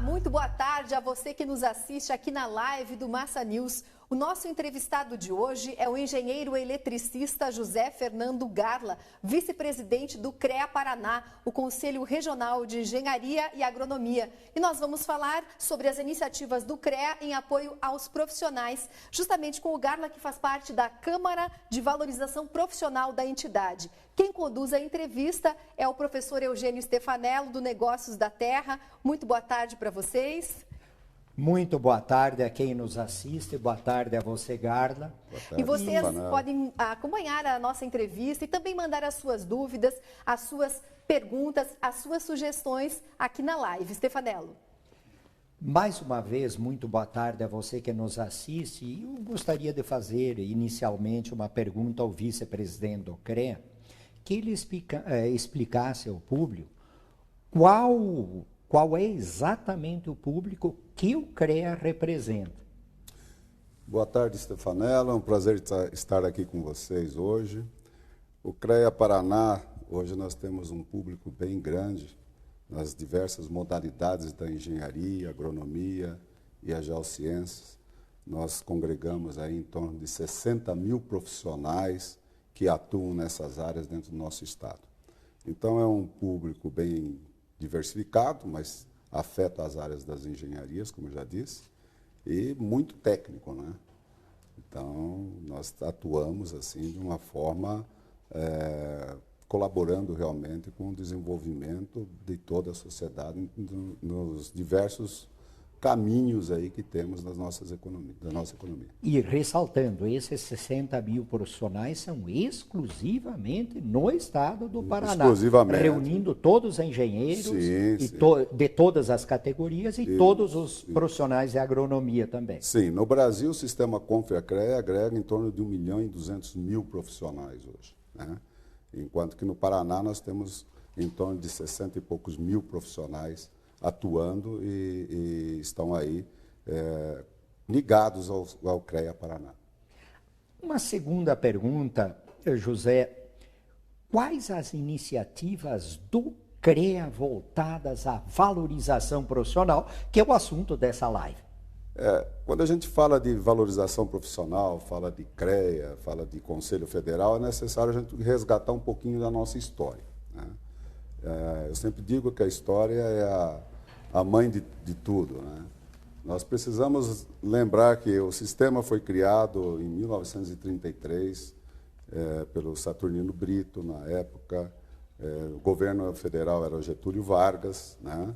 muito boa tarde a você que nos assiste aqui na live do Massa News. O nosso entrevistado de hoje é o engenheiro eletricista José Fernando Garla, vice-presidente do CREA Paraná, o Conselho Regional de Engenharia e Agronomia. E nós vamos falar sobre as iniciativas do CREA em apoio aos profissionais, justamente com o Garla, que faz parte da Câmara de Valorização Profissional da entidade. Quem conduz a entrevista é o professor Eugênio Stefanello, do Negócios da Terra. Muito boa tarde para vocês. Muito boa tarde a quem nos assiste, boa tarde a você, Garla. E vocês podem acompanhar a nossa entrevista e também mandar as suas dúvidas, as suas perguntas, as suas sugestões aqui na live. Stefanello. Mais uma vez, muito boa tarde a você que nos assiste. E eu gostaria de fazer inicialmente uma pergunta ao vice-presidente do CREA, que ele explicasse ao público qual é exatamente o público que o CREA representa. Boa tarde, Stefanello. É um prazer estar aqui com vocês hoje. O CREA Paraná, hoje nós temos um público bem grande nas diversas modalidades da engenharia, agronomia e as geociências. Nós congregamos aí em torno de 60 mil profissionais que atuam nessas áreas dentro do nosso estado. Então é um público bem diversificado, mas afeta as áreas das engenharias, como eu já disse, e muito técnico, né? Então nós atuamos assim de uma forma colaborando realmente com o desenvolvimento de toda a sociedade nos diversos caminhos aí que temos da nossa economia. E ressaltando, esses 60 mil profissionais são exclusivamente no estado do Paraná. Exclusivamente. Reunindo todos os engenheiros de todas as categorias e todos os profissionais de agronomia também. Sim, no Brasil o sistema Confea-CREA agrega em torno de 1.200.000 profissionais hoje, né? Enquanto que no Paraná nós temos em torno de 60 e poucos mil profissionais atuando e estão aí ligados ao CREA Paraná. Uma segunda pergunta, José. Quais as iniciativas do CREA voltadas à valorização profissional, que é o assunto dessa live? Quando a gente fala de valorização profissional, fala de CREA, fala de Conselho Federal, é necessário a gente resgatar um pouquinho da nossa história, né? Eu sempre digo que a história é a mãe de tudo, né? Nós precisamos lembrar que o sistema foi criado em 1933 pelo Saturnino Brito, na época. O governo federal era o Getúlio Vargas, né?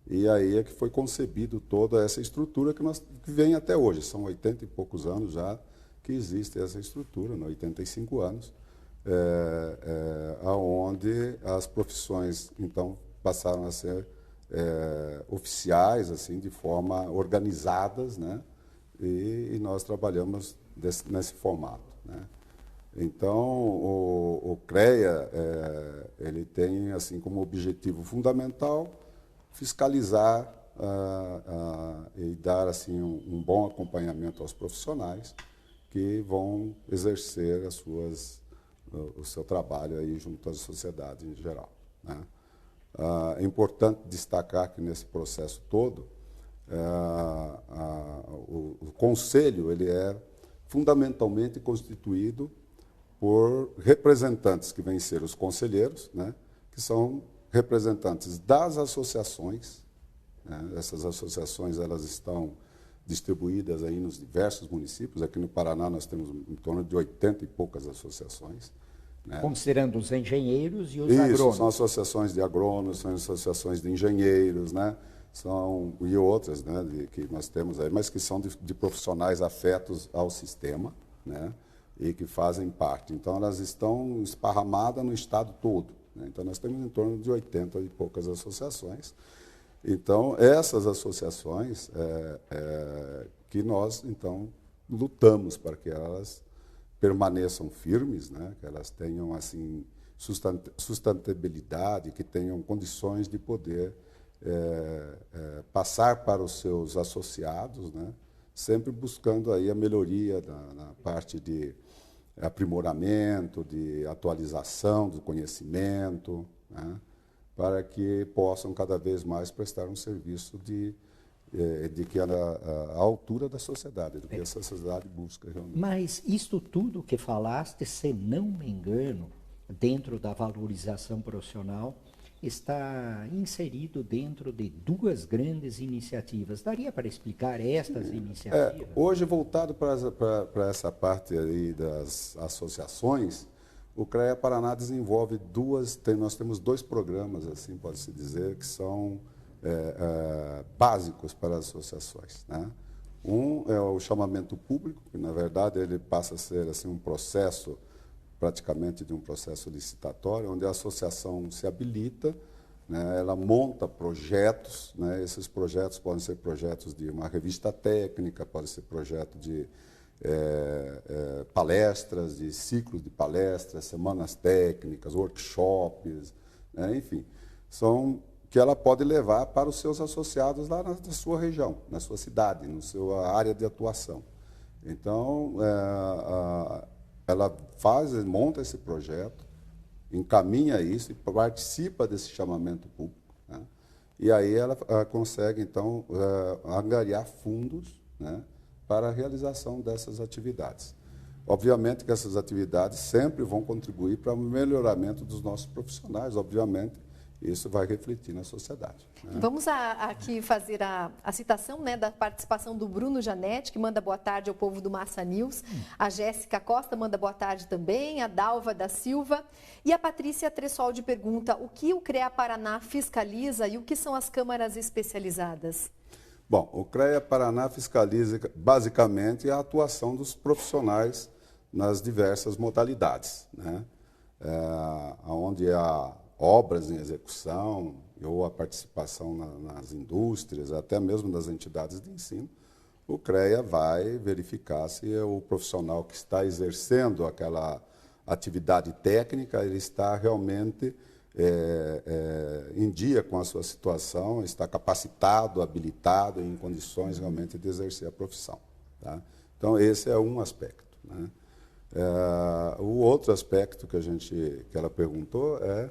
E aí é que foi concebido toda essa estrutura que vem até hoje. São 80 e poucos anos já que existe essa estrutura, 85 anos, aonde as profissões, então, passaram a ser oficiais, assim, de forma organizadas, né? E nós trabalhamos nesse formato, né? Então, o CREA, ele tem, assim, como objetivo fundamental fiscalizar e dar, assim, um bom acompanhamento aos profissionais que vão exercer o seu trabalho aí junto à sociedade em geral, né? É importante destacar que nesse processo todo, o Conselho ele é fundamentalmente constituído por representantes que vêm ser os conselheiros, né, que são representantes das associações, né? Essas associações elas estão distribuídas aí nos diversos municípios. Aqui no Paraná nós temos em torno de 80 e poucas associações, né? Considerando os engenheiros e os Isso, agrônomos. são associações de agrônomos, são associações de engenheiros, né? E outras, né, que nós temos aí, mas que são de profissionais afetos ao sistema, né, e que fazem parte. Então, elas estão esparramadas no estado todo, né? Então, nós temos em torno de 80 e poucas associações. Então, essas associações que nós, então, lutamos para que elas permaneçam firmes, né? Que elas tenham, assim, sustentabilidade, que tenham condições de poder passar para os seus associados, né? Sempre buscando aí a melhoria na parte de aprimoramento, de atualização do conhecimento, né? Para que possam cada vez mais prestar um serviço de que ela a altura da sociedade, do que a sociedade busca realmente. Mas isto tudo que falaste, se não me engano, dentro da valorização profissional, está inserido dentro de duas grandes iniciativas. Daria para explicar estas iniciativas? Hoje, voltado para essa parte aí das associações, o CREA Paraná desenvolve nós temos 2 programas, assim pode-se dizer, que são básicos para as associações, né? Um é o chamamento público, que na verdade ele passa a ser assim, um processo, praticamente de um processo licitatório, onde a associação se habilita, né, ela monta projetos, né, esses projetos podem ser projetos de uma revista técnica, pode ser projeto de palestras, de ciclos de palestras, semanas técnicas, workshops, né, enfim, são que ela pode levar para os seus associados lá na sua região, na sua cidade, na sua área de atuação. Então, ela monta esse projeto, encaminha isso e participa desse chamamento público, né? E aí ela consegue, então, angariar fundos, né, para a realização dessas atividades. Obviamente que essas atividades sempre vão contribuir para o melhoramento dos nossos profissionais, obviamente, isso vai refletir na sociedade, né? Vamos aqui fazer a citação, né, da participação do Bruno Janetti, que manda boa tarde ao povo do Massa News. A Jéssica Costa manda boa tarde também, a Dalva da Silva. E a Patrícia Tressoldi pergunta o que o CREA Paraná fiscaliza e o que são as câmaras especializadas? Bom, o CREA Paraná fiscaliza basicamente a atuação dos profissionais nas diversas modalidades, né? Onde há obras em execução ou a participação nas indústrias, até mesmo das entidades de ensino, o CREA vai verificar se o profissional que está exercendo aquela atividade técnica, ele está realmente em dia com a sua situação, está capacitado, habilitado, em condições realmente de exercer a profissão, tá? Então, esse é um aspecto, né? O outro aspecto que ela perguntou é...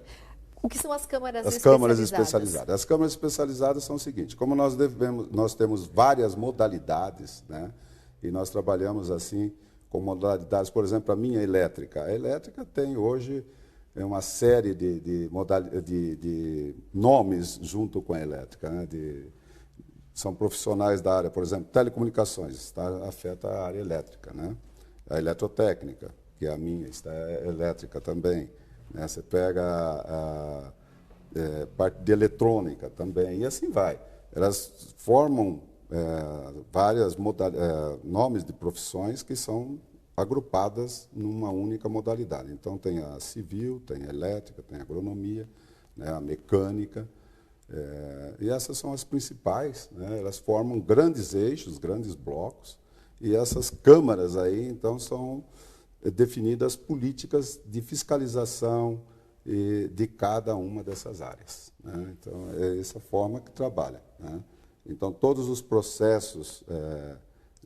O que são as câmaras especializadas? As câmaras especializadas. As câmaras especializadas são o seguinte, como nós temos várias modalidades, né, e nós trabalhamos assim com modalidades, por exemplo, a minha elétrica. A elétrica tem hoje uma série de nomes junto com a elétrica, né, são profissionais da área, por exemplo, telecomunicações, afeta a área elétrica, né? A eletrotécnica, que é a minha, está elétrica também. Né? Você pega a parte de eletrônica também, e assim vai. Elas formam várias nomes de profissões que são agrupadas numa única modalidade. Então, tem a civil, tem a elétrica, tem a agronomia, né, a mecânica, e essas são as principais, né? Elas formam grandes eixos, grandes blocos, e essas câmaras aí, então, são definidas políticas de fiscalização de cada uma dessas áreas, né? Então, é essa forma que trabalha, né? Então, todos os processos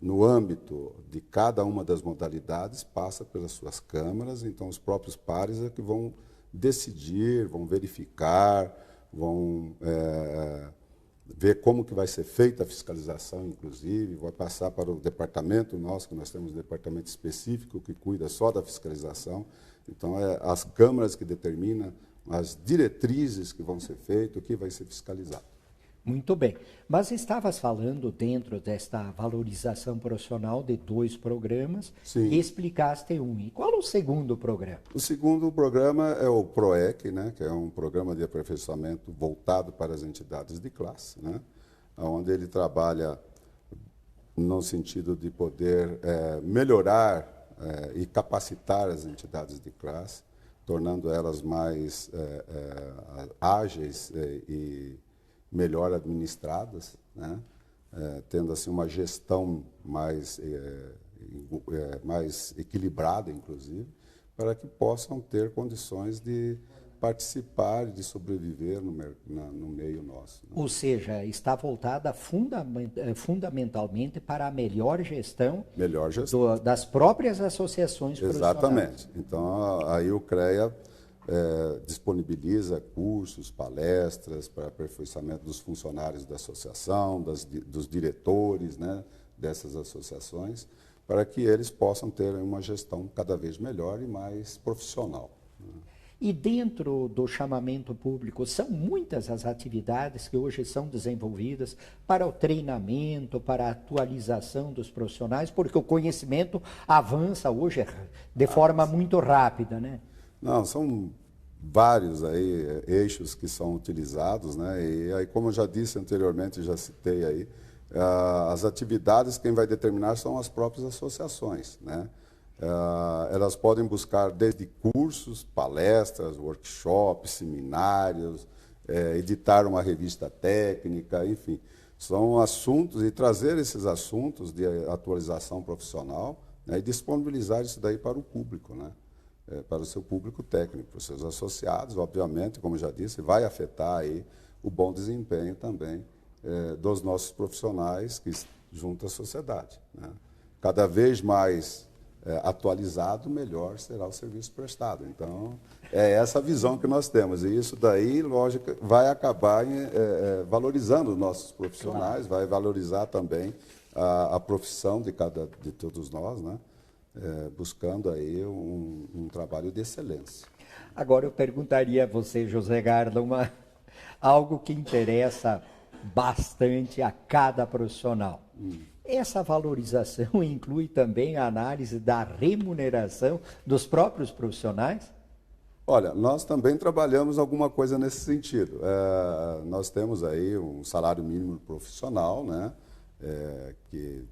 no âmbito de cada uma das modalidades passam pelas suas câmaras, então os próprios pares é que vão decidir, vão verificar, vão ver como que vai ser feita a fiscalização, inclusive, vai passar para o departamento nosso, que nós temos um departamento específico que cuida só da fiscalização. Então, as câmaras que determinam as diretrizes que vão ser feitas, o que vai ser fiscalizado. Muito bem. Mas estavas falando dentro desta valorização profissional de 2 programas. Sim. E explicaste um. E qual é o segundo programa? O segundo programa é o PROEC, né, que é um programa de aperfeiçoamento voltado para as entidades de classe, né, onde ele trabalha no sentido de poder melhorar e capacitar as entidades de classe, tornando elas mais ágeis e melhor administradas, né? Tendo assim uma gestão mais equilibrada, inclusive, para que possam ter condições de participar, de sobreviver no meio nosso, né? Ou seja, está voltada fundamentalmente para a melhor gestão, das próprias associações profissionais. Exatamente. Então, aí o CREA disponibiliza cursos, palestras para aperfeiçoamento dos funcionários da associação, dos diretores, né, dessas associações, para que eles possam ter uma gestão cada vez melhor e mais profissional. E dentro do chamamento público, são muitas as atividades que hoje são desenvolvidas para o treinamento, para a atualização dos profissionais, porque o conhecimento avança hoje de forma muito rápida, né? Não, são vários aí eixos que são utilizados, né? E aí, como eu já disse anteriormente, já citei aí, as atividades quem vai determinar são as próprias associações, né? Elas podem buscar desde cursos, palestras, workshops, seminários, editar uma revista técnica, enfim, são assuntos, e trazer esses assuntos de atualização profissional, né, e disponibilizar isso daí para o público, né, para o seu público técnico, para os seus associados, obviamente, como já disse, vai afetar aí o bom desempenho também dos nossos profissionais que junto à sociedade, né. Cada vez mais atualizado, melhor será o serviço prestado. Então, é essa visão que nós temos. E isso daí, lógico, vai acabar valorizando os nossos profissionais, vai valorizar também a profissão de todos nós, né? Buscando aí um trabalho de excelência. Agora eu perguntaria a você, José Garla, algo que interessa bastante a cada profissional. Essa valorização inclui também a análise da remuneração dos próprios profissionais? Olha, nós também trabalhamos alguma coisa nesse sentido. Nós temos aí um salário mínimo profissional, né, que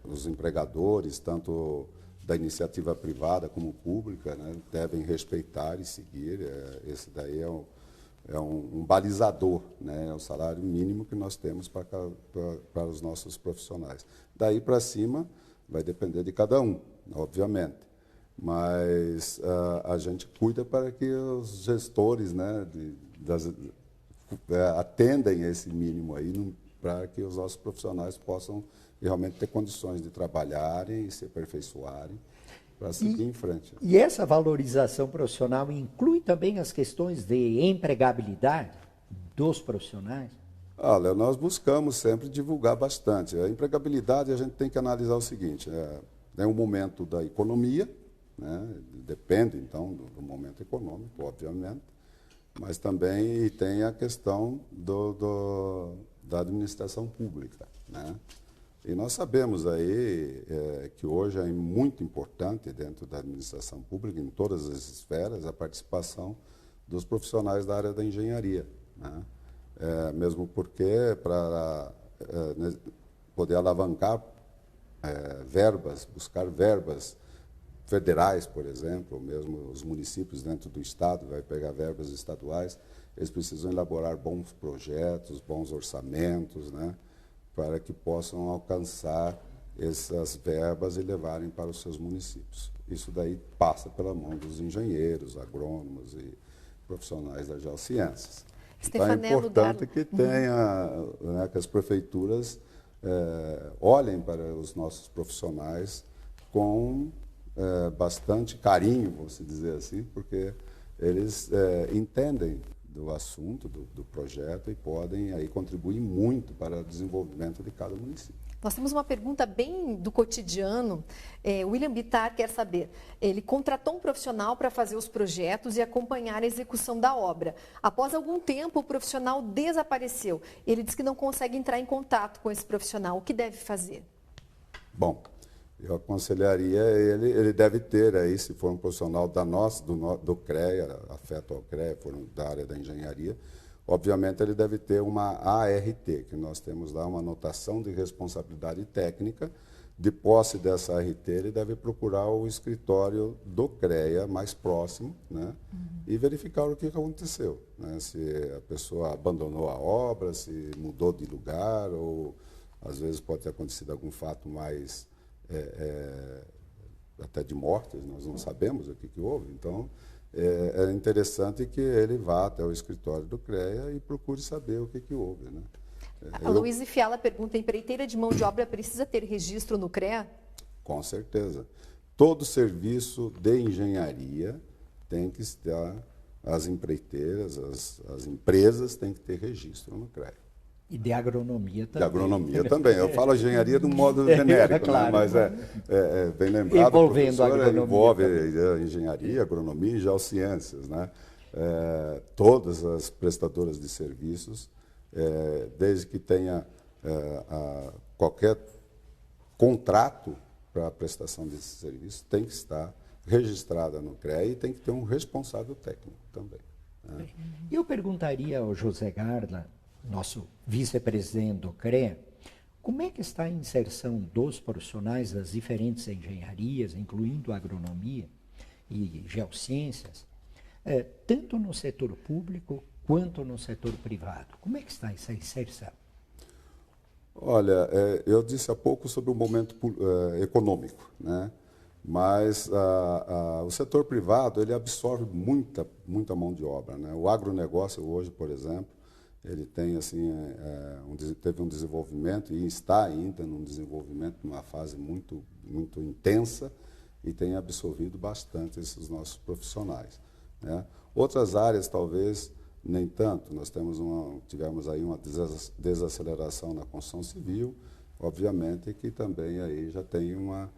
os empregadores, tanto da iniciativa privada como pública, né, devem respeitar e seguir. Esse daí é um balizador, né? É o salário mínimo que nós temos para os nossos profissionais. Daí para cima vai depender de cada um, obviamente. Mas a gente cuida para que os gestores, né, atendem esse mínimo aí, para que os nossos profissionais possam realmente ter condições de trabalharem e se aperfeiçoarem para seguir em frente. E essa valorização profissional inclui também as questões de empregabilidade dos profissionais? Olha, nós buscamos sempre divulgar bastante. A empregabilidade, a gente tem que analisar o seguinte, é um momento da economia, né? Depende, então, do momento econômico, obviamente, mas também tem a questão da administração pública, né? E nós sabemos aí que hoje é muito importante dentro da administração pública, em todas as esferas, a participação dos profissionais da área da engenharia, né? Mesmo porque para poder alavancar verbas, buscar verbas federais, por exemplo, ou mesmo os municípios dentro do Estado, vai pegar verbas estaduais, eles precisam elaborar bons projetos, bons orçamentos, né, para que possam alcançar essas verbas e levarem para os seus municípios. Isso daí passa pela mão dos engenheiros, agrônomos e profissionais das geociências. Então é importante que tenha, né, que as prefeituras olhem para os nossos profissionais com bastante carinho, vamos dizer assim, porque eles entendem do assunto, do projeto, e podem aí contribuir muito para o desenvolvimento de cada município. Nós temos uma pergunta bem do cotidiano. O William Bittar quer saber, ele contratou um profissional para fazer os projetos e acompanhar a execução da obra. Após algum tempo, o profissional desapareceu. Ele diz que não consegue entrar em contato com esse profissional. O que deve fazer? Bom, eu aconselharia ele deve ter aí, se for um profissional do CREA, afeto ao CREA, for da área da engenharia, obviamente ele deve ter uma ART, que nós temos lá uma anotação de responsabilidade técnica. De posse dessa ART, ele deve procurar o escritório do CREA mais próximo, né, e verificar o que aconteceu, né, se a pessoa abandonou a obra, se mudou de lugar, ou às vezes pode ter acontecido algum fato mais até de mortes, nós não sabemos o que houve. Então, é interessante que ele vá até o escritório do CREA e procure saber o que houve, né? A Luísa Fiala pergunta, a empreiteira de mão de obra precisa ter registro no CREA? Com certeza. Todo serviço de engenharia tem que estar, as empreiteiras, as empresas têm que ter registro no CREA. E de agronomia também. De agronomia também. Eu falo engenharia de um modo genérico, claro, né? Mas é bem lembrado. Envolvendo a agronomia. Envolve a engenharia, agronomia e geociências, né? Todas as prestadoras de serviços, desde que tenha qualquer contrato para a prestação desse serviço, tem que estar registrada no CREA e tem que ter um responsável técnico também. Né? Eu perguntaria ao José Garla, nosso vice-presidente do CREA, como é que está a inserção dos profissionais das diferentes engenharias, incluindo agronomia e geociências, tanto no setor público quanto no setor privado? Como é que está essa inserção? Olha, eu disse há pouco sobre o momento econômico, né? Mas o setor privado ele absorve muita mão de obra, né? O agronegócio hoje, por exemplo, ele tem assim teve um desenvolvimento e está ainda num desenvolvimento numa fase muito intensa e tem absorvido bastante esses nossos profissionais, né? Outras áreas talvez nem tanto. Nós tivemos aí uma desaceleração na construção civil, obviamente que também aí já tem uma...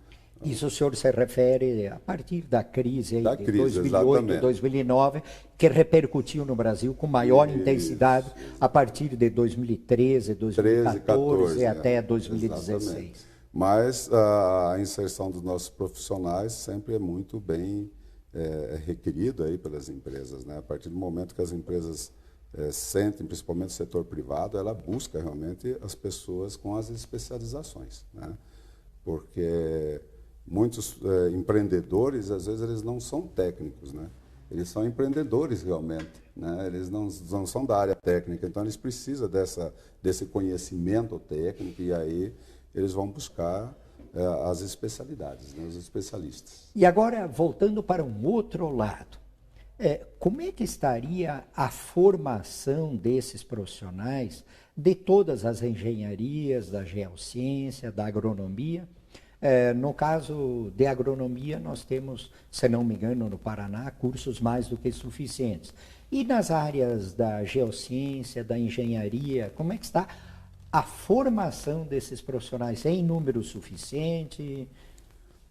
Isso o senhor se refere a partir da crise, aí de 2008, exatamente. 2009, que repercutiu no Brasil com maior intensidade a partir de 2013, 2014 até 2016. Exatamente. Mas a inserção dos nossos profissionais sempre é muito bem requerida aí pelas empresas, né? A partir do momento que as empresas sentem, principalmente o setor privado, ela busca realmente as pessoas com as especializações, né? Porque muitos empreendedores, às vezes, eles não são técnicos, né? Eles são empreendedores realmente, né? Eles não são da área técnica, então eles precisam desse conhecimento técnico e aí eles vão buscar as especialidades, né? Os especialistas. E agora, voltando para um outro lado, como é que estaria a formação desses profissionais de todas as engenharias, da geociência, da agronomia? No caso de agronomia, nós temos, se não me engano, no Paraná, cursos mais do que suficientes. E nas áreas da geociência, da engenharia, como é que está a formação desses profissionais? Em número suficiente?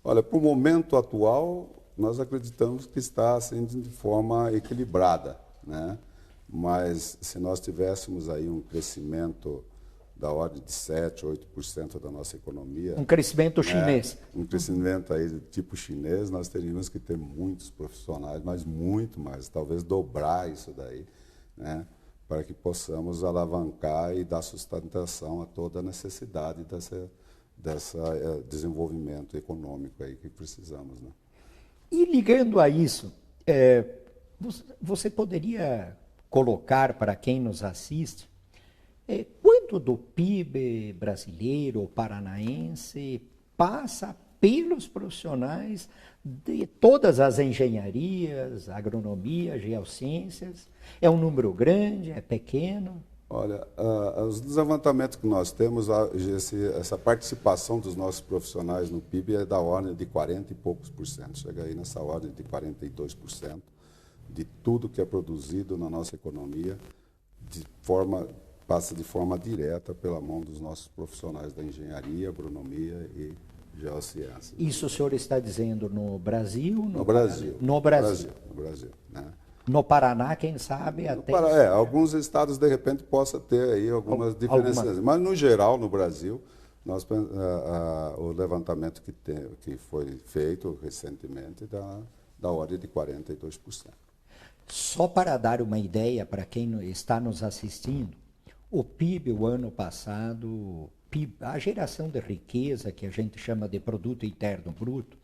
Olha, para o momento atual, nós acreditamos que está sendo de forma equilibrada, né? Mas se nós tivéssemos aí um crescimento da ordem de 7%, 8% da nossa economia... Um crescimento chinês. Um crescimento aí do tipo chinês, nós teríamos que ter muitos profissionais, mas muito mais, talvez dobrar isso daí, né? Para que possamos alavancar e dar sustentação a toda a necessidade desse desenvolvimento econômico aí que precisamos, né? E ligando a isso, você poderia colocar para quem nos assiste quanto do PIB brasileiro ou paranaense passa pelos profissionais de todas as engenharias, agronomia, geociências? É um número grande, é pequeno? Olha, os levantamentos que nós temos, essa participação dos nossos profissionais no PIB é da ordem de 40 e poucos por cento. Chega aí nessa ordem de 42% de tudo que é produzido na nossa economia, passa de forma direta pela mão dos nossos profissionais da engenharia, agronomia e geociências. Isso o senhor está dizendo no Brasil? No Brasil. No Brasil. No Brasil, né? No Paraná, quem sabe, até... alguns estados, de repente, possa ter aí algumas diferenças. Mas, no geral, no Brasil, o levantamento que foi feito recentemente da ordem de 42%. Só para dar uma ideia para quem está nos assistindo, o PIB, o ano passado, a geração de riqueza, que a gente chama de Produto Interno Bruto,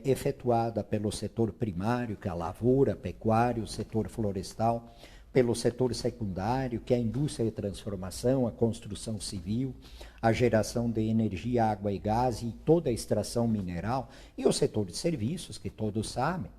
efetuada pelo setor primário, que é a lavoura, pecuário, o setor florestal, pelo setor secundário, que é a indústria de transformação, a construção civil, a geração de energia, água e gás e toda a extração mineral, e o setor de serviços, que todos sabem.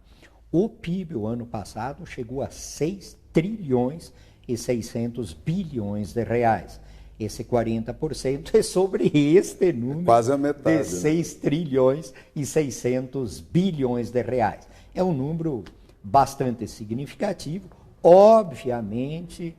O PIB, o ano passado, chegou a 6 trilhões e 600 bilhões de reais. Esse 40% é sobre este número, quase a metade, de 6 trilhões e 600 bilhões de reais. É um número bastante significativo, obviamente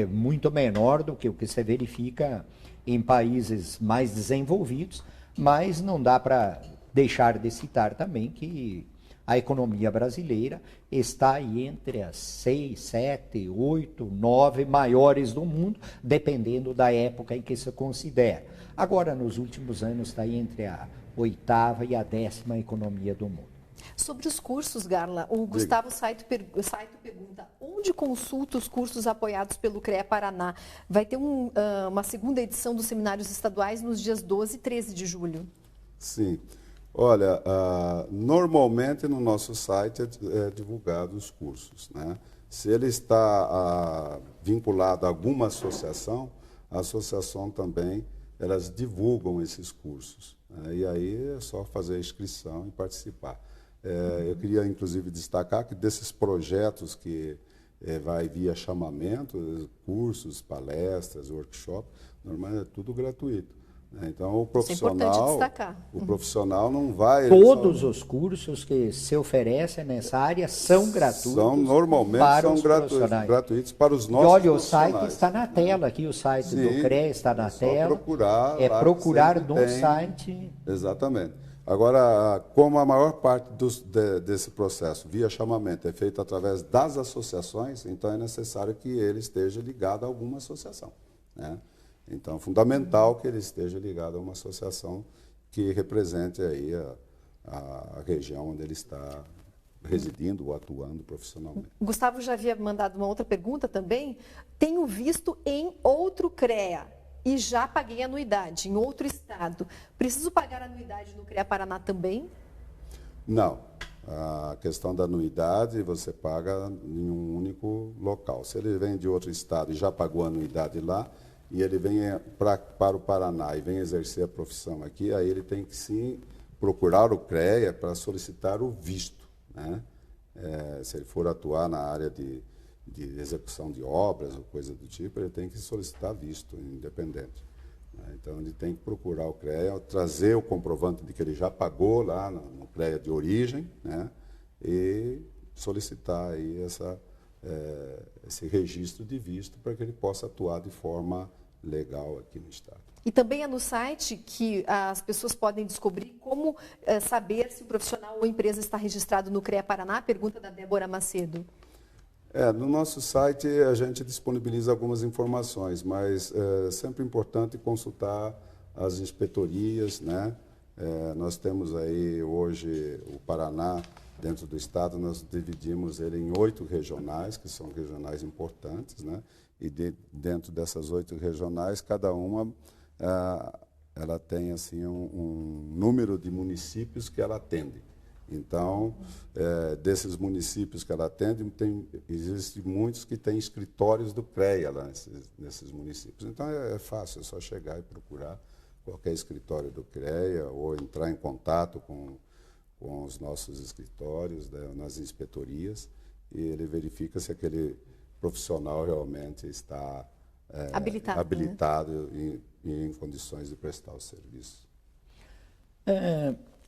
muito menor do que o que se verifica em países mais desenvolvidos, mas não dá para deixar de citar também que a economia brasileira está aí entre as 6, 7, 8, 9 maiores do mundo, dependendo da época em que se considera. Agora, nos últimos anos, está aí entre a 8ª e a 10ª economia do mundo. Sobre os cursos, Garla, o Gustavo Saito pergunta, onde consulta os cursos apoiados pelo CREA Paraná? Vai ter uma segunda edição dos seminários estaduais nos dias 12 e 13 de julho. Sim. Olha, normalmente no nosso site é divulgado os cursos, né? Se ele está vinculado a alguma associação, a associação também, elas divulgam esses cursos, né? E aí é só fazer a inscrição e participar. Eu queria, inclusive, destacar que desses projetos que vai via chamamento, cursos, palestras, workshops, normalmente é tudo gratuito. Então, o profissional não vai... Todos os cursos que se oferecem nessa área são gratuitos. Normalmente para são os gratuitos para os nossos profissionais. E olha, o site está na tela aqui, o site Sim, do CREA está na tela. Procurar procurar no site. Exatamente. Agora, como a maior parte desse processo, via chamamento, é feito através das associações, então é necessário que ele esteja ligado a alguma associação, né? Então, é fundamental que ele esteja ligado a uma associação que represente aí a região onde ele está residindo ou atuando profissionalmente. Gustavo já havia mandado uma outra pergunta também. Tenho visto em outro CREA e já paguei anuidade em outro estado. Preciso pagar anuidade no CREA Paraná também? Não. A questão da anuidade você paga em um único local. Se ele vem de outro estado e já pagou a anuidade lá, e ele vem para o Paraná e vem exercer a profissão aqui, aí ele tem que sim procurar o CREA para solicitar o visto, né? Se ele for atuar na área de execução de obras ou coisa do tipo, ele tem que solicitar visto independente, né? Então, ele tem que procurar o CREA, trazer o comprovante de que ele já pagou lá no CREA de origem, né? E solicitar aí esse registro de visto para que ele possa atuar de forma legal aqui no estado. E também é no site que as pessoas podem descobrir como saber se o profissional ou empresa está registrado no CREA Paraná? Pergunta da Débora Macedo. No nosso site a gente disponibiliza algumas informações, mas é sempre importante consultar as inspetorias, né? Nós temos aí hoje o Paraná, dentro do estado, nós dividimos ele em 8 regionais, que são regionais importantes, né? E dentro dessas 8 regionais, cada uma ela tem assim um número de municípios que ela atende. Então, desses municípios que ela atende, existem muitos que têm escritórios do CREA lá nesses municípios. Então, é fácil, é só chegar e procurar qualquer escritório do CREA ou entrar em contato com os nossos escritórios, né, nas inspetorias, e ele verifica se aquele profissional realmente está habilitado e em condições de prestar o serviço.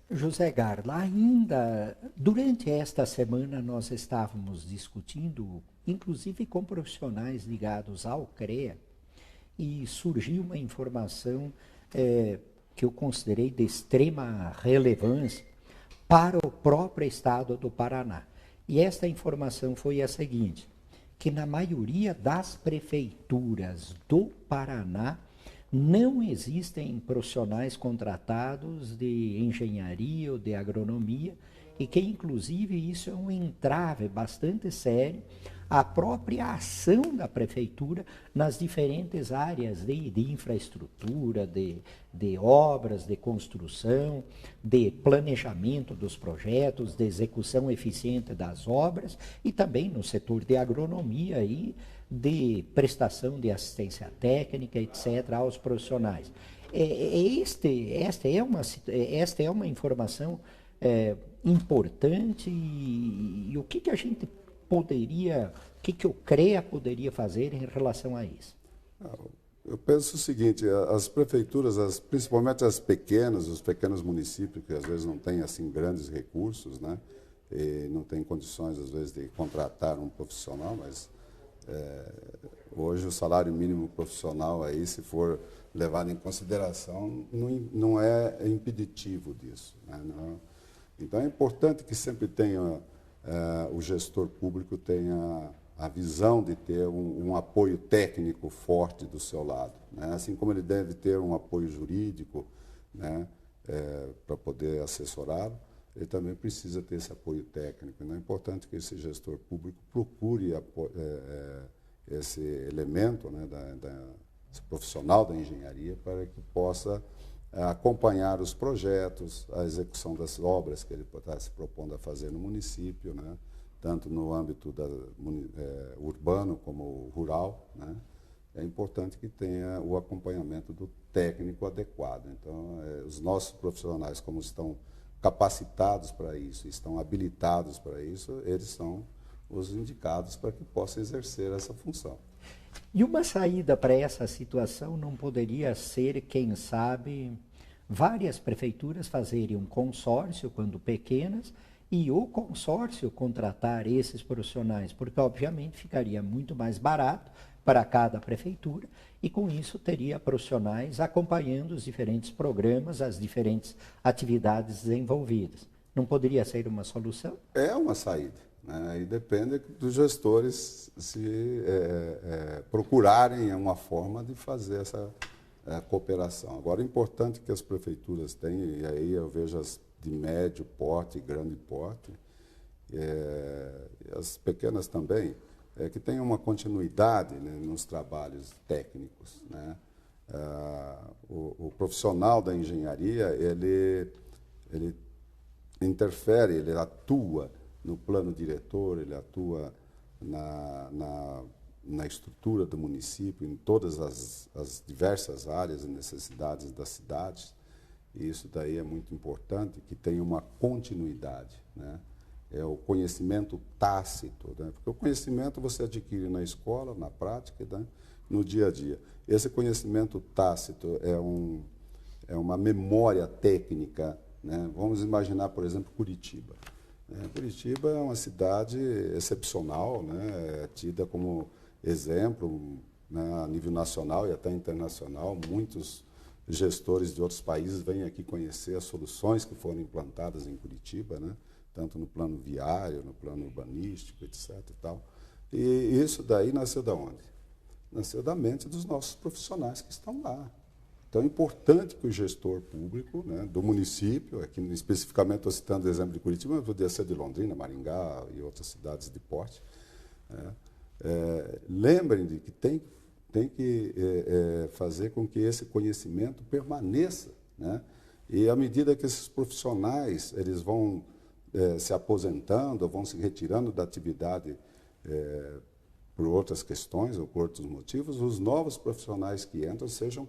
José Garla, ainda durante esta semana nós estávamos discutindo, inclusive com profissionais ligados ao CREA, e surgiu uma informação que eu considerei de extrema relevância para o próprio estado do Paraná. E esta informação foi a seguinte, que na maioria das prefeituras do Paraná não existem profissionais contratados de engenharia ou de agronomia e que, inclusive, isso é um entrave bastante sério à própria ação da prefeitura nas diferentes áreas de infraestrutura, de obras, de construção, de planejamento dos projetos, de execução eficiente das obras e também no setor de agronomia e de prestação de assistência técnica, etc., aos profissionais. Esta é uma informação importante e o que a gente poderia, o que o CREA poderia fazer em relação a isso? Eu penso o seguinte, as prefeituras, principalmente as pequenas, os pequenos municípios, que às vezes não têm assim grandes recursos, né? e não tem condições, às vezes, de contratar um profissional, mas hoje o salário mínimo profissional, aí, se for levado em consideração, não é impeditivo disso, né? Então, é importante que sempre tenha, o gestor público tenha a visão de ter um apoio técnico forte do seu lado, né? Assim como ele deve ter um apoio jurídico, né, para poder assessorá-lo, ele também precisa ter esse apoio técnico. Então, é importante que esse gestor público procure esse elemento, né, esse profissional da engenharia, para que possa acompanhar os projetos, a execução das obras que ele está se propondo a fazer no município, né, tanto no âmbito urbano como rural, né. É importante que tenha o acompanhamento do técnico adequado. Então, os nossos profissionais, como estão capacitados para isso, estão habilitados para isso, eles são os indicados para que possam exercer essa função. E uma saída para essa situação não poderia ser, quem sabe, várias prefeituras fazerem um consórcio, quando pequenas, e o consórcio contratar esses profissionais, porque, obviamente, ficaria muito mais barato para cada prefeitura, e com isso teria profissionais acompanhando os diferentes programas, as diferentes atividades desenvolvidas. Não poderia ser uma solução? É uma saída, né? E depende dos gestores se procurarem uma forma de fazer essa cooperação. Agora, é importante que as prefeituras tenham, e aí eu vejo as de médio porte e grande porte, e as pequenas também, que tenham uma continuidade, né, nos trabalhos técnicos, né? O profissional da engenharia, ele interfere, ele atua no plano diretor, ele atua na estrutura do município, em todas as diversas áreas e necessidades das cidades. E isso daí é muito importante, que tenha uma continuidade, né? É o conhecimento tácito, né? Porque o conhecimento você adquire na escola, na prática, né, no dia a dia. Esse conhecimento tácito é uma memória técnica, né? Vamos imaginar, por exemplo, Curitiba. Curitiba é uma cidade excepcional, né? É tida como exemplo, né, a nível nacional e até internacional. Muitos gestores de outros países vêm aqui conhecer as soluções que foram implantadas em Curitiba, né? Tanto no plano viário, no plano urbanístico, etc. E tal. E isso daí nasceu de onde? Nasceu da mente dos nossos profissionais que estão lá. Então, é importante que o gestor público, né, do município, aqui especificamente estou citando o exemplo de Curitiba, mas poderia ser de Londrina, Maringá e outras cidades de porte, lembrem de que tem que fazer com que esse conhecimento permaneça, né? E à medida que esses profissionais eles vão se aposentando, vão se retirando da atividade por outras questões ou por outros motivos, os novos profissionais que entram sejam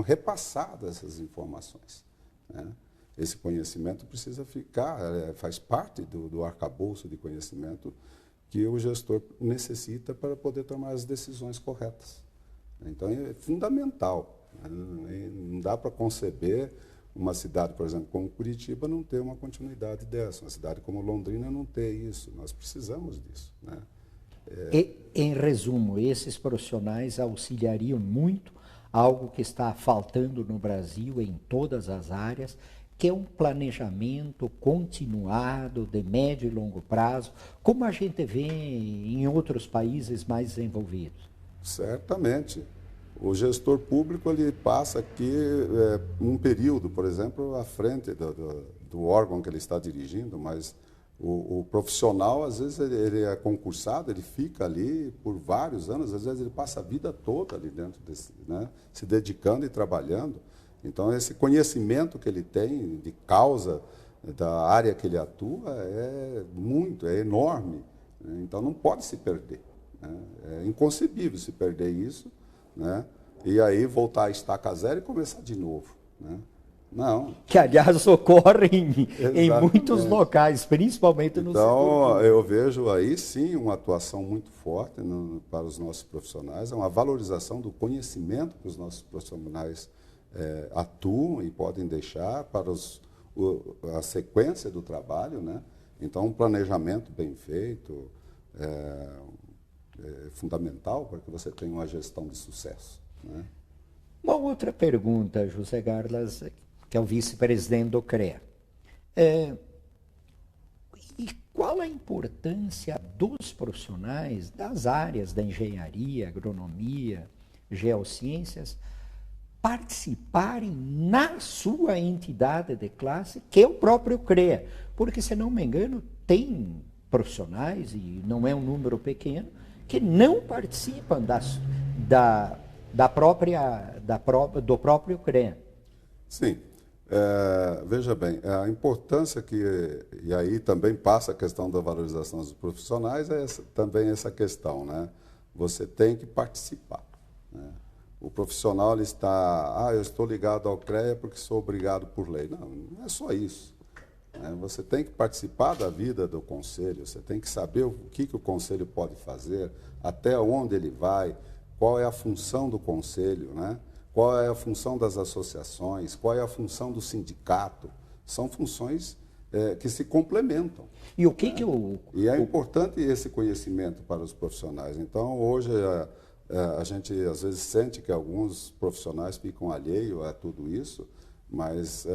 repassadas essas informações, né? Esse conhecimento precisa ficar, faz parte do arcabouço de conhecimento que o gestor necessita para poder tomar as decisões corretas. Então, é fundamental, né? Não dá para conceber uma cidade, por exemplo, como Curitiba, não ter uma continuidade dessa. Uma cidade como Londrina não ter isso. Nós precisamos disso, né? Em resumo, esses profissionais auxiliariam muito algo que está faltando no Brasil em todas as áreas, que é um planejamento continuado de médio e longo prazo, como a gente vê em outros países mais desenvolvidos. Certamente. O gestor público ele passa aqui um período, por exemplo, à frente do órgão que ele está dirigindo, mas o profissional, às vezes, ele é concursado, ele fica ali por vários anos, às vezes ele passa a vida toda ali dentro desse, né, se dedicando e trabalhando. Então, esse conhecimento que ele tem de causa da área que ele atua é enorme, né? Então, não pode se perder, né? É inconcebível se perder isso, né? E aí voltar a estaca zero e começar de novo, né? Não. Que, aliás, ocorre em muitos locais, principalmente no setor público. Então, eu vejo aí, sim, uma atuação muito forte para os nossos profissionais, é uma valorização do conhecimento que os nossos profissionais atuam e podem deixar para os a sequência do trabalho, né? Então, um planejamento bem feito é fundamental para que você tenha uma gestão de sucesso, né? Uma outra pergunta, José Garlas, que é o vice-presidente do CREA. E qual a importância dos profissionais das áreas da engenharia, agronomia, geociências, participarem na sua entidade de classe, que é o próprio CREA? Porque, se não me engano, tem profissionais, e não é um número pequeno, que não participam do próprio CREA. Sim. Veja bem, a importância e aí também passa a questão da valorização dos profissionais, também essa questão, né? Você tem que participar, né? O profissional ele está, eu estou ligado ao CREA porque sou obrigado por lei. Não é só isso, né? Você tem que participar da vida do conselho, você tem que saber o que o conselho pode fazer, até onde ele vai, qual é a função do conselho, né? Qual é a função das associações, qual é a função do sindicato. São funções que se complementam. E o que E é importante esse conhecimento para os profissionais. Então, hoje, a gente às vezes sente que alguns profissionais ficam alheios a tudo isso, mas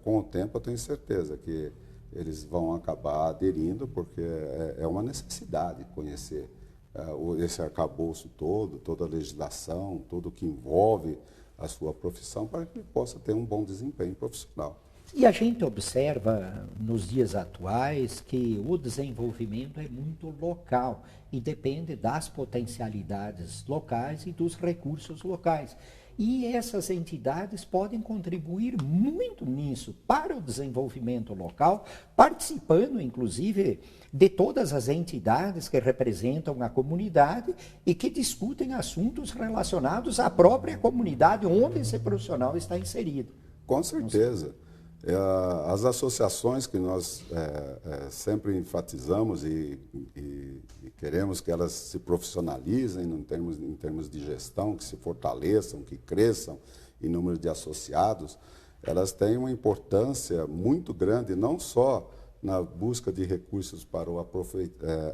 com o tempo eu tenho certeza que eles vão acabar aderindo, porque é uma necessidade conhecer esse arcabouço todo, toda a legislação, tudo que envolve a sua profissão, para que ele possa ter um bom desempenho profissional. E a gente observa nos dias atuais que o desenvolvimento é muito local e depende das potencialidades locais e dos recursos locais. E essas entidades podem contribuir muito nisso para o desenvolvimento local, participando, inclusive, de todas as entidades que representam a comunidade e que discutem assuntos relacionados à própria comunidade onde esse profissional está inserido. Com certeza. As associações que nós sempre enfatizamos e queremos que elas se profissionalizem em termos de gestão, que se fortaleçam, que cresçam em número de associados, elas têm uma importância muito grande, não só na busca de recursos para o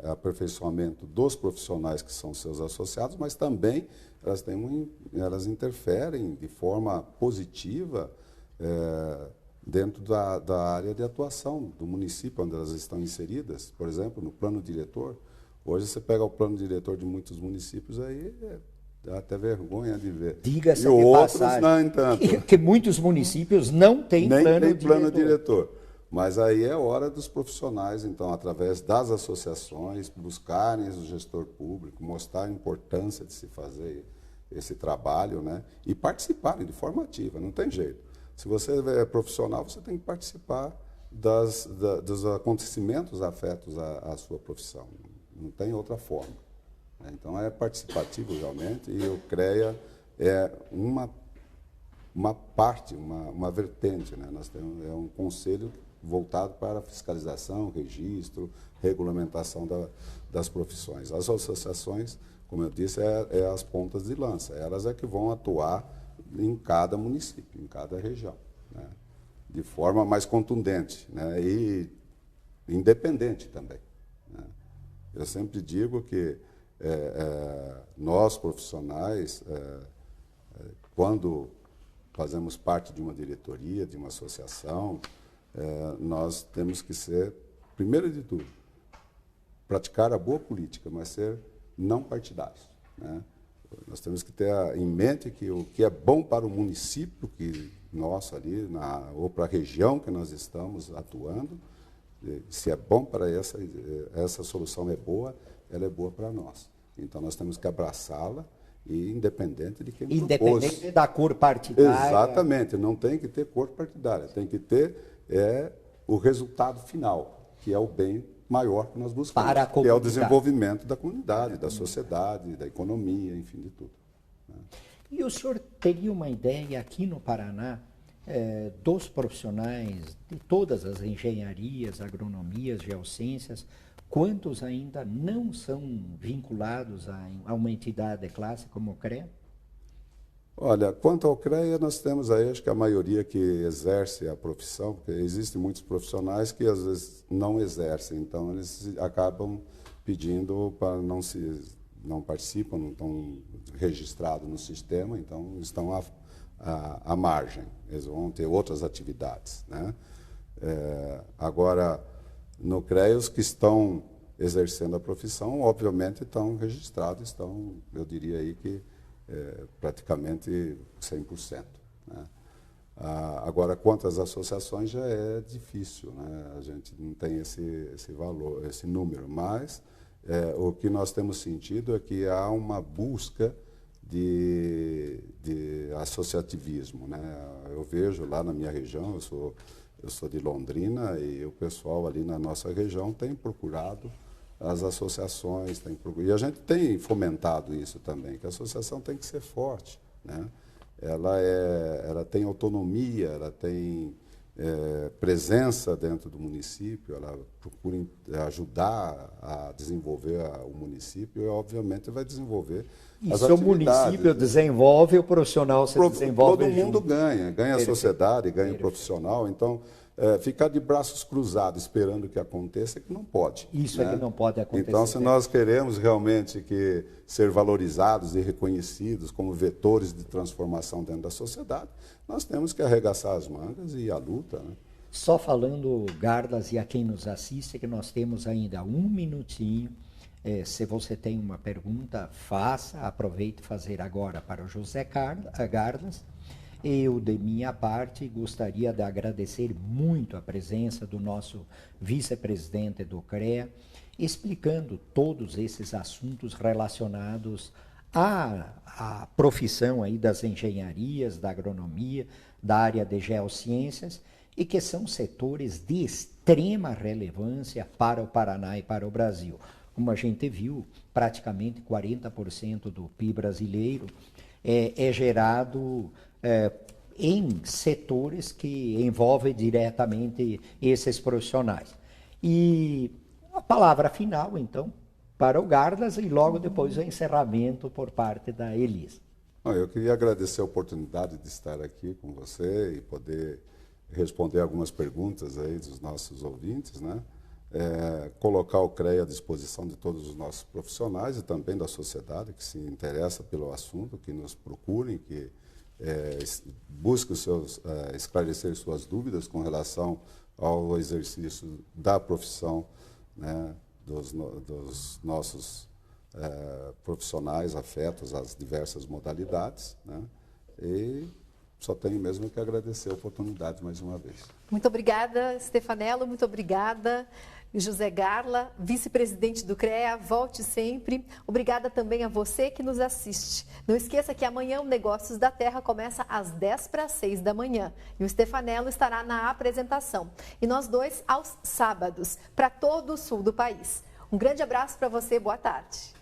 aperfeiçoamento dos profissionais que são seus associados, mas também elas interferem de forma positiva dentro da área de atuação do município onde elas estão inseridas. Por exemplo, no plano diretor. Hoje você pega o plano diretor de muitos municípios, aí dá até vergonha de ver. Diga-se e outros passagem, não, entanto. Que muitos municípios não têm plano diretor. Mas aí é hora dos profissionais, então, através das associações, buscarem o gestor público, mostrar a importância de se fazer esse trabalho, né? E participarem de forma ativa, não tem jeito. Se você é profissional, você tem que participar dos acontecimentos afetos à sua profissão. Não tem outra forma, né? Então, é participativo realmente, e o CREA é uma parte, uma vertente, né? Nós temos, um conselho voltado para fiscalização, registro, regulamentação das profissões. As associações, como eu disse, é as pontas de lança. Elas é que vão atuar em cada município, em cada região, né? De forma mais contundente, né? E independente também, né? Eu sempre digo que nós, profissionais, quando fazemos parte de uma diretoria, de uma associação, nós temos que ser, primeiro de tudo, praticar a boa política, mas ser não partidários, né? Nós temos que ter em mente que o que é bom para o município nosso ali, ou para a região que nós estamos atuando, se é bom para essa solução é boa, ela é boa para nós. Então nós temos que abraçá-la, e independente de quem propôs. Independente da cor partidária. Exatamente, não tem que ter cor partidária, tem que ter o resultado final, que é o bem maior que nós buscamos, para a que é o desenvolvimento da comunidade, da sociedade, da economia, enfim, de tudo, né? E o senhor teria uma ideia aqui no Paraná dos profissionais de todas as engenharias, agronomias, geociências, quantos ainda não são vinculados a uma entidade de classe como o CREA? Olha, quanto ao CREA, nós temos aí, acho que a maioria que exerce a profissão, porque existem muitos profissionais que às vezes não exercem, então eles acabam pedindo para não participam, não estão registrados no sistema, então estão à margem, eles vão ter outras atividades, né? Agora, no CREA, os que estão exercendo a profissão, obviamente, estão registrados, estão, eu diria aí que praticamente 100%. Né? Agora, quanto às associações, já é difícil, né? A gente não tem esse valor, esse número, mas o que nós temos sentido é que há uma busca de associativismo, né? Eu vejo lá na minha região, eu sou de Londrina, e o pessoal ali na nossa região tem procurado as associações, e a gente tem fomentado isso também, que a associação tem que ser forte, né? Ela tem autonomia, ela tem presença dentro do município, ela procura ajudar a desenvolver o município e, obviamente, vai desenvolver as atividades. Se o município desenvolve, o profissional se desenvolve todo mundo junto. ganha a sociedade, ganha o profissional, então ficar de braços cruzados esperando que aconteça é que não pode. Isso, né? É que não pode acontecer. Então, se nós queremos realmente ser valorizados e reconhecidos como vetores de transformação dentro da sociedade, nós temos que arregaçar as mangas e ir à luta, né? Só falando, Garlas, e a quem nos assiste, que nós temos ainda um minutinho. Se você tem uma pergunta, faça, aproveite fazer agora para o José Garlas. Eu, de minha parte, gostaria de agradecer muito a presença do nosso vice-presidente do CREA, explicando todos esses assuntos relacionados à profissão aí das engenharias, da agronomia, da área de geociências, e que são setores de extrema relevância para o Paraná e para o Brasil. Como a gente viu, praticamente 40% do PIB brasileiro é gerado em setores que envolvem diretamente esses profissionais. E a palavra final, então, para o Garlas, e logo depois o encerramento por parte da Elisa. Eu queria agradecer a oportunidade de estar aqui com você e poder responder algumas perguntas aí dos nossos ouvintes, né? Colocar o CREA à disposição de todos os nossos profissionais e também da sociedade que se interessa pelo assunto, que nos procurem, que busque esclarecer suas dúvidas com relação ao exercício da profissão, né, dos nossos profissionais afetos às diversas modalidades, né, e só tenho mesmo que agradecer a oportunidade mais uma vez. Muito obrigada, Stefanello, muito obrigada. José Garla, vice-presidente do CREA, volte sempre. Obrigada também a você que nos assiste. Não esqueça que amanhã o Negócios da Terra começa às 5:50 da manhã e o Stefanello estará na apresentação. E nós dois aos sábados, para todo o sul do país. Um grande abraço para você, boa tarde.